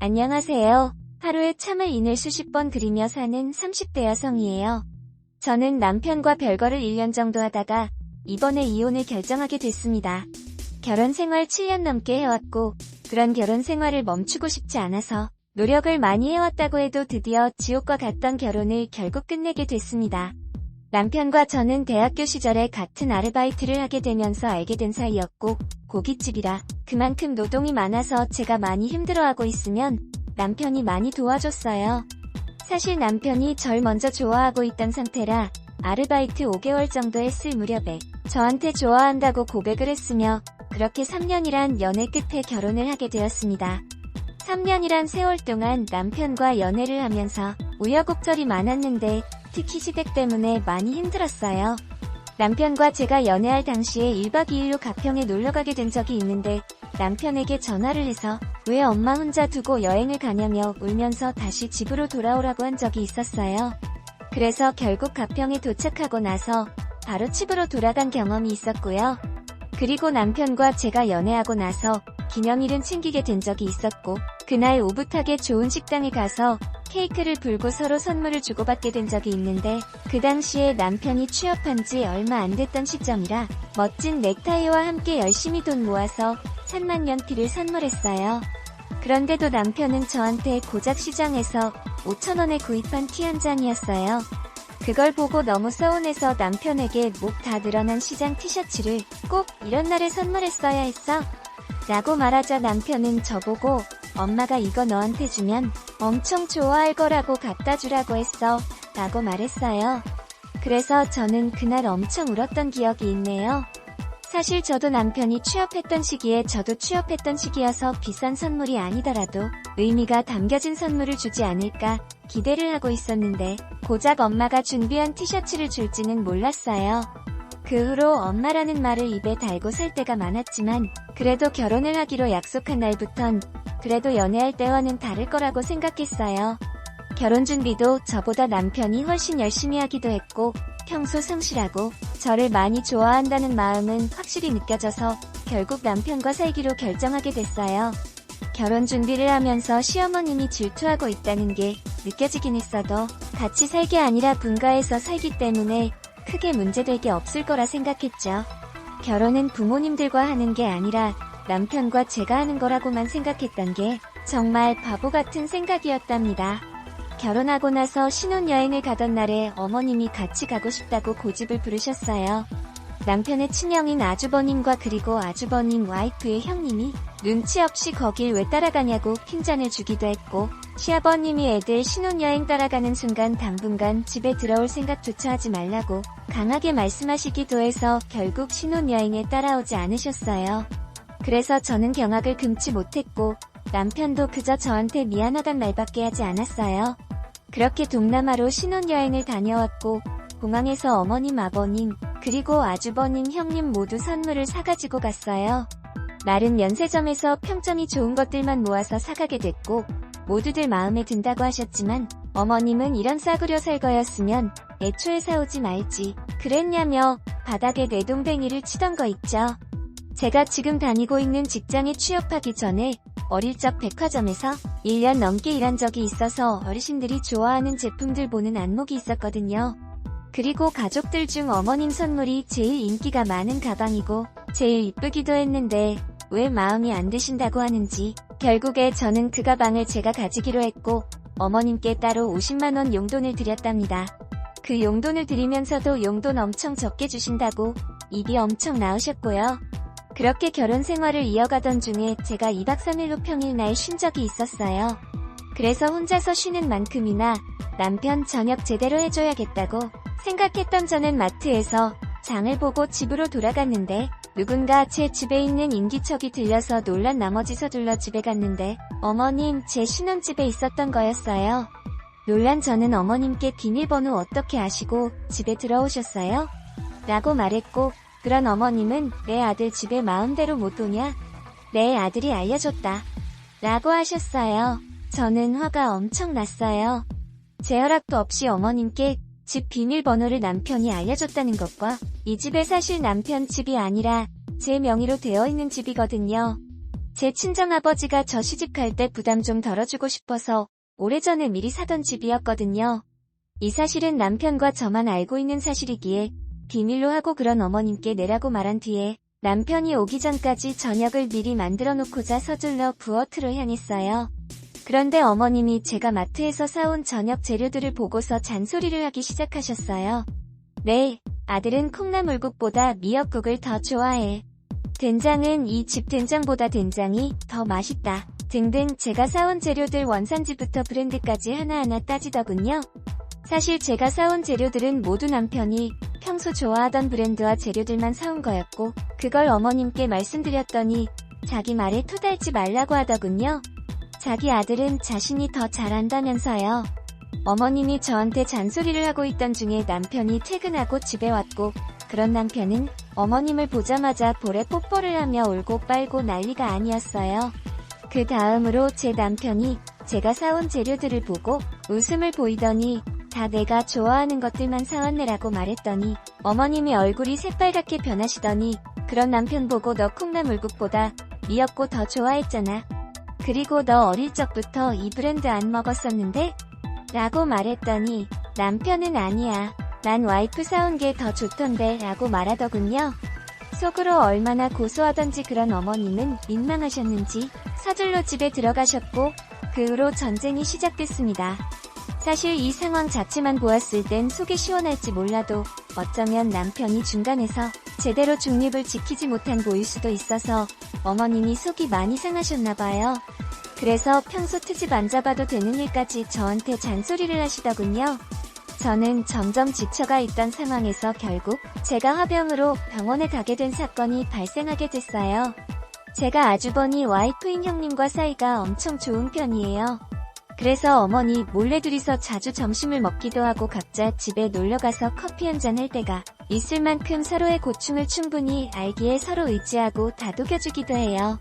안녕하세요. 하루에 참을 인을 수십 번 그리며 사는 30대 여성이에요. 저는 남편과 별거를 1년 정도 하다가 이번에 이혼을 결정하게 됐습니다. 결혼 생활 7년 넘게 해왔고 그런 결혼 생활을 멈추고 싶지 않아서 노력을 많이 해왔다고 해도 드디어 지옥과 같던 결혼을 결국 끝내게 됐습니다. 남편과 저는 대학교 시절에 같은 아르바이트를 하게 되면서 알게 된 사이였고 고깃집이라 그만큼 노동이 많아서 제가 많이 힘들어하고 있으면 남편이 많이 도와줬어요. 사실 남편이 절 먼저 좋아하고 있던 상태라 아르바이트 5개월 정도 했을 무렵에 저한테 좋아한다고 고백을 했으며 그렇게 3년이란 연애 끝에 결혼을 하게 되었습니다. 3년이란 세월 동안 남편과 연애를 하면서 우여곡절이 많았는데 특히 시댁 때문에 많이 힘들었어요. 남편과 제가 연애할 당시에 1박 2일로 가평에 놀러가게 된 적이 있는데 남편에게 전화를 해서 왜 엄마 혼자 두고 여행을 가냐며 울면서 다시 집으로 돌아오라고 한 적이 있었어요. 그래서 결국 가평에 도착하고 나서 바로 집으로 돌아간 경험이 있었고요. 그리고 남편과 제가 연애하고 나서 기념일은 챙기게 된 적이 있었고 그날 오붓하게 좋은 식당에 가서 케이크를 불고 서로 선물을 주고받게 된 적이 있는데 그 당시에 남편이 취업한 지 얼마 안 됐던 시점이라 멋진 넥타이와 함께 열심히 돈 모아서 3만 연필을 선물했어요. 그런데도 남편은 저한테 고작 시장에서 5,000원에 구입한 티 한 잔이었어요. 그걸 보고 너무 서운해서 남편에게 목 다 늘어난 시장 티셔츠를 꼭 이런 날에 선물했어야 했어? 라고 말하자 남편은 저보고 엄마가 이거 너한테 주면 엄청 좋아할 거라고 갖다 주라고 했어 라고 말했어요. 그래서 저는 그날 엄청 울었던 기억이 있네요. 사실 저도 남편이 취업했던 시기에 저도 취업했던 시기여서 비싼 선물이 아니더라도 의미가 담겨진 선물을 주지 않을까 기대를 하고 있었는데 고작 엄마가 준비한 티셔츠를 줄지는 몰랐어요. 그 후로 엄마라는 말을 입에 달고 살 때가 많았지만 그래도 결혼을 하기로 약속한 날부턴 그래도 연애할 때와는 다를 거라고 생각했어요. 결혼 준비도 저보다 남편이 훨씬 열심히 하기도 했고 평소 성실하고 저를 많이 좋아한다는 마음은 확실히 느껴져서 결국 남편과 살기로 결정하게 됐어요. 결혼 준비를 하면서 시어머님이 질투하고 있다는 게 느껴지긴 했어도 같이 살 게 아니라 분가해서 살기 때문에 크게 문제될 게 없을 거라 생각했죠. 결혼은 부모님들과 하는 게 아니라 남편과 제가 하는 거라고만 생각했던 게 정말 바보 같은 생각이었답니다. 결혼하고 나서 신혼여행을 가던 날에 어머님이 같이 가고 싶다고 고집을 부르셨어요. 남편의 친형인 아주버님과 그리고 아주버님 와이프의 형님이 눈치 없이 거길 왜 따라가냐고 핀잔을 주기도 했고 시아버님이 애들 신혼여행 따라가는 순간 당분간 집에 들어올 생각조차 하지 말라고 강하게 말씀하시기도 해서 결국 신혼여행에 따라오지 않으셨어요. 그래서 저는 경악을 금치 못했고 남편도 그저 저한테 미안하단 말밖에 하지 않았어요. 그렇게 동남아로 신혼여행을 다녀왔고 공항에서 어머님, 아버님, 그리고 아주버님, 형님 모두 선물을 사가지고 갔어요. 나름 면세점에서 평점이 좋은 것들만 모아서 사가게 됐고 모두들 마음에 든다고 하셨지만 어머님은 이런 싸구려 살 거였으면 애초에 사오지 말지 그랬냐며 바닥에 내동댕이를 치던 거 있죠. 제가 지금 다니고 있는 직장에 취업하기 전에 어릴 적 백화점에서 1년 넘게 일한 적이 있어서 어르신들이 좋아하는 제품들 보는 안목이 있었거든요. 그리고 가족들 중 어머님 선물이 제일 인기가 많은 가방이고 제일 이쁘기도 했는데 왜 마음이 안 드신다고 하는지 결국에 저는 그 가방을 제가 가지기로 했고 어머님께 따로 50만원 용돈을 드렸답니다. 그 용돈을 드리면서도 용돈 엄청 적게 주신다고 입이 엄청 나으셨고요. 그렇게 결혼 생활을 이어가던 중에 제가 2박 3일로 평일날 쉰 적이 있었어요. 그래서 혼자서 쉬는 만큼이나 남편 저녁 제대로 해줘야겠다고 생각했던 저는 마트에서 장을 보고 집으로 돌아갔는데 누군가 제 집에 있는 인기척이 들려서 놀란 나머지 서둘러 집에 갔는데 어머님 제 신혼집에 있었던 거였어요. 놀란 저는 어머님께 비밀번호 어떻게 아시고 집에 들어오셨어요? 라고 말했고 그런 어머님은 내 아들 집에 마음대로 못 오냐? 내 아들이 알려줬다. 라고 하셨어요. 저는 화가 엄청 났어요. 제 허락도 없이 어머님께 집 비밀번호를 남편이 알려줬다는 것과 이 집에 사실 남편 집이 아니라 제 명의로 되어 있는 집이거든요. 제 친정아버지가 저 시집갈 때 부담 좀 덜어주고 싶어서 오래전에 미리 사던 집이었거든요. 이 사실은 남편과 저만 알고 있는 사실이기에 비밀로 하고 그런 어머님께 내라고 말한 뒤에 남편이 오기 전까지 저녁을 미리 만들어 놓고자 서둘러 부엌으로 향했어요. 그런데 어머님이 제가 마트에서 사온 저녁 재료들을 보고서 잔소리를 하기 시작하셨어요. 네, 아들은 콩나물국보다 미역국을 더 좋아해. 된장은 이 집 된장보다 된장이 더 맛있다. 등등 제가 사온 재료들 원산지부터 브랜드까지 하나하나 따지더군요. 사실 제가 사온 재료들은 모두 남편이 평소 좋아하던 브랜드와 재료들만 사온 거였고 그걸 어머님께 말씀드렸더니 자기 말에 토달지 말라고 하더군요. 자기 아들은 자신이 더 잘한다면서요. 어머님이 저한테 잔소리를 하고 있던 중에 남편이 퇴근하고 집에 왔고 그런 남편은 어머님을 보자마자 볼에 뽀뽀를 하며 울고 빨고 난리가 아니었어요. 그 다음으로 제 남편이 제가 사온 재료들을 보고 웃음을 보이더니 다 내가 좋아하는 것들만 사왔네라고 말했더니 어머님이 얼굴이 새빨갛게 변하시더니 그런 남편 보고 너 콩나물국보다 미역국 더 좋아했잖아. 그리고 너 어릴 적부터 이 브랜드 안 먹었었는데? 라고 말했더니 남편은 아니야. 난 와이프 사온 게 더 좋던데 라고 말하더군요. 속으로 얼마나 고소하던지 그런 어머님은 민망하셨는지 서둘러 집에 들어가셨고 그 후로 전쟁이 시작됐습니다. 사실 이 상황 자체만 보았을 땐 속이 시원할지 몰라도 어쩌면 남편이 중간에서 제대로 중립을 지키지 못한 거일 수도 있어서 어머님이 속이 많이 상하셨나봐요. 그래서 평소 트집 안 잡아도 되는 일까지 저한테 잔소리를 하시더군요. 저는 점점 지쳐가 있던 상황에서 결국 제가 화병으로 병원에 가게 된 사건이 발생하게 됐어요. 제가 아주버니 와이프인 형님과 사이가 엄청 좋은 편이에요. 그래서 어머니 몰래 둘이서 자주 점심을 먹기도 하고 각자 집에 놀러가서 커피 한잔 할 때가 있을 만큼 서로의 고충을 충분히 알기에 서로 의지하고 다독여주기도 해요.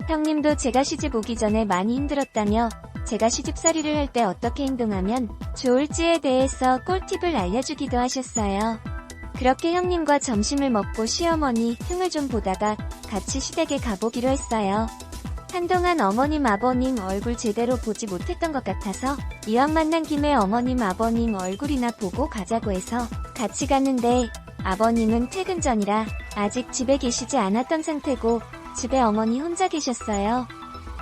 형님도 제가 시집 오기 전에 많이 힘들었다며 제가 시집살이를 할 때 어떻게 행동하면 좋을지에 대해서 꿀팁을 알려주기도 하셨어요. 그렇게 형님과 점심을 먹고 시어머니 흉을 좀 보다가 같이 시댁에 가보기로 했어요. 한동안 어머님 아버님 얼굴 제대로 보지 못했던 것 같아서 이왕 만난 김에 어머님 아버님 얼굴이나 보고 가자고 해서 같이 갔는데 아버님은 퇴근 전이라 아직 집에 계시지 않았던 상태고 집에 어머니 혼자 계셨어요.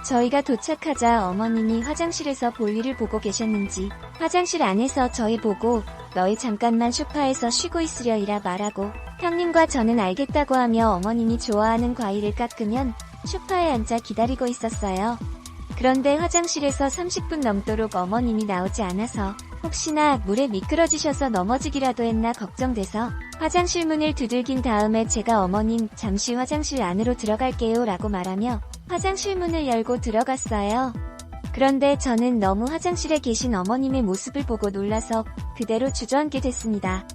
저희가 도착하자 어머님이 화장실에서 볼일을 보고 계셨는지 화장실 안에서 저희 보고 너희 잠깐만 소파에서 쉬고 있으려이라 말하고 형님과 저는 알겠다고 하며 어머님이 좋아하는 과일을 깎으면 소파에 앉아 기다리고 있었어요. 그런데 화장실에서 30분 넘도록 어머님이 나오지 않아서 혹시나 물에 미끄러지셔서 넘어지기라도 했나 걱정돼서 화장실 문을 두들긴 다음에 제가 어머님 잠시 화장실 안으로 들어갈게요 라고 말하며 화장실 문을 열고 들어갔어요. 그런데 저는 너무 화장실에 계신 어머님의 모습을 보고 놀라서 그대로 주저앉게 됐습니다.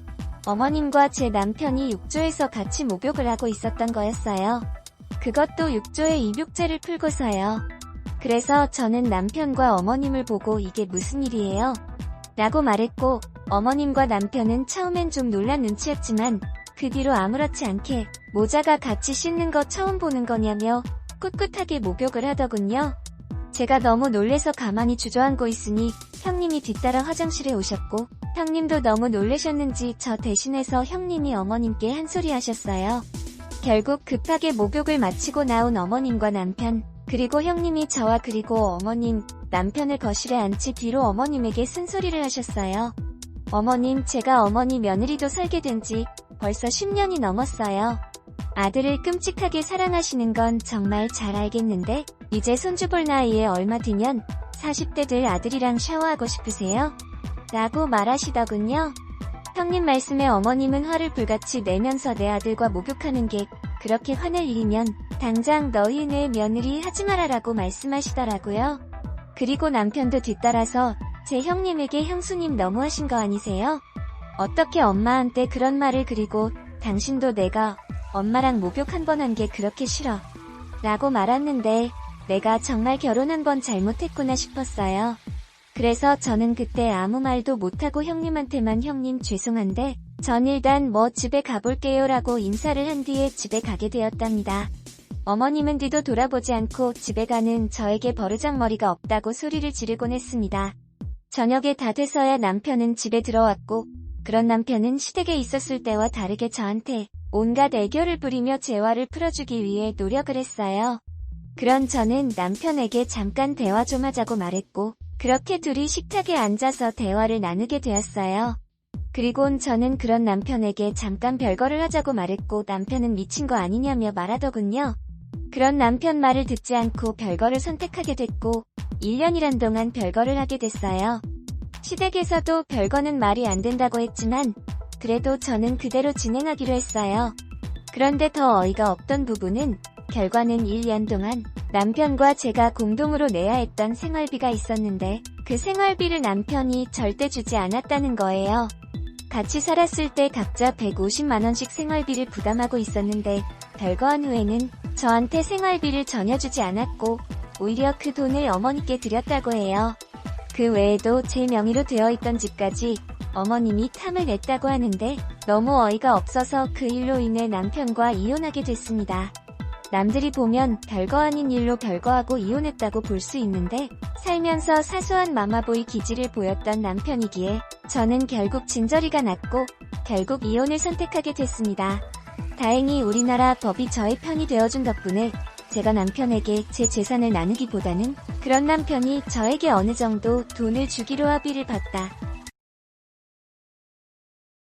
어머님과 제 남편이 욕조에서 같이 목욕을 하고 있었던 거였어요. 그것도 욕조에 입욕제를 풀고서요. 그래서 저는 남편과 어머님을 보고 이게 무슨 일이에요? 라고 말했고 어머님과 남편은 처음엔 좀 놀란 눈치였지만 그 뒤로 아무렇지 않게 모자가 같이 씻는 거 처음 보는 거냐며 꿋꿋하게 목욕을 하더군요. 제가 너무 놀래서 가만히 주저앉고 있으니 형님이 뒤따라 화장실에 오셨고 형님도 너무 놀라셨는지 저 대신해서 형님이 어머님께 한 소리 하셨어요. 결국 급하게 목욕을 마치고 나온 어머님과 남편 그리고 형님이 저와 그리고 어머님, 남편을 거실에 앉히 뒤로 어머님에게 쓴소리를 하셨어요. 어머님, 제가 어머니 며느리도 살게 된 지 벌써 10년이 넘었어요. 아들을 끔찍하게 사랑하시는 건 정말 잘 알겠는데 이제 손주 볼 나이에 얼마 뒤면 40대들 아들이랑 샤워하고 싶으세요? 라고 말하시더군요. 형님 말씀에 어머님은 화를 불같이 내면서 내 아들과 목욕하는 게 그렇게 화낼 일이면 당장 너희 내 며느리 하지 마라라고 말씀하시더라고요. 그리고 남편도 뒤따라서 제 형님에게 형수님 너무하신 거 아니세요? 어떻게 엄마한테 그런 말을 그리고 당신도 내가 엄마랑 목욕 한 번 한 게 그렇게 싫어 라고 말았는데 내가 정말 결혼 한 번 잘못했구나 싶었어요. 그래서 저는 그때 아무 말도 못하고 형님한테만 형님 죄송한데 전 일단 집에 가볼게요 라고 인사를 한 뒤에 집에 가게 되었답니다. 어머님은 뒤도 돌아보지 않고 집에 가는 저에게 버르장머리가 없다고 소리를 지르곤 했습니다. 저녁에 다 돼서야 남편은 집에 들어왔고, 그런 남편은 시댁에 있었을 때와 다르게 저한테 온갖 애교를 부리며 재화를 풀어주기 위해 노력을 했어요. 그런 저는 남편에게 잠깐 대화 좀 하자고 말했고, 그렇게 둘이 식탁에 앉아서 대화를 나누게 되었어요. 그리곤 저는 그런 남편에게 잠깐 별거를 하자고 말했고 남편은 미친 거 아니냐며 말하더군요. 그런 남편 말을 듣지 않고 별거를 선택하게 됐고 1년이란 동안 별거를 하게 됐어요. 시댁에서도 별거는 말이 안 된다고 했지만 그래도 저는 그대로 진행하기로 했어요. 그런데 더 어이가 없던 부분은 결과는 1년 동안 남편과 제가 공동으로 내야 했던 생활비가 있었는데 그 생활비를 남편이 절대 주지 않았다는 거예요. 같이 살았을 때 각자 150만원씩 생활비를 부담하고 있었는데 별거한 후에는 저한테 생활비를 전혀 주지 않았고 오히려 그 돈을 어머니께 드렸다고 해요. 그 외에도 제 명의로 되어 있던 집까지 어머님이 탐을 냈다고 하는데 너무 어이가 없어서 그 일로 인해 남편과 이혼하게 됐습니다. 남들이 보면 별거 아닌 일로 별거하고 이혼했다고 볼 수 있는데 살면서 사소한 마마보이 기질을 보였던 남편이기에 저는 결국 진저리가 났고 결국 이혼을 선택하게 됐습니다. 다행히 우리나라 법이 저의 편이 되어준 덕분에 제가 남편에게 제 재산을 나누기보다는 그런 남편이 저에게 어느 정도 돈을 주기로 합의를 봤다.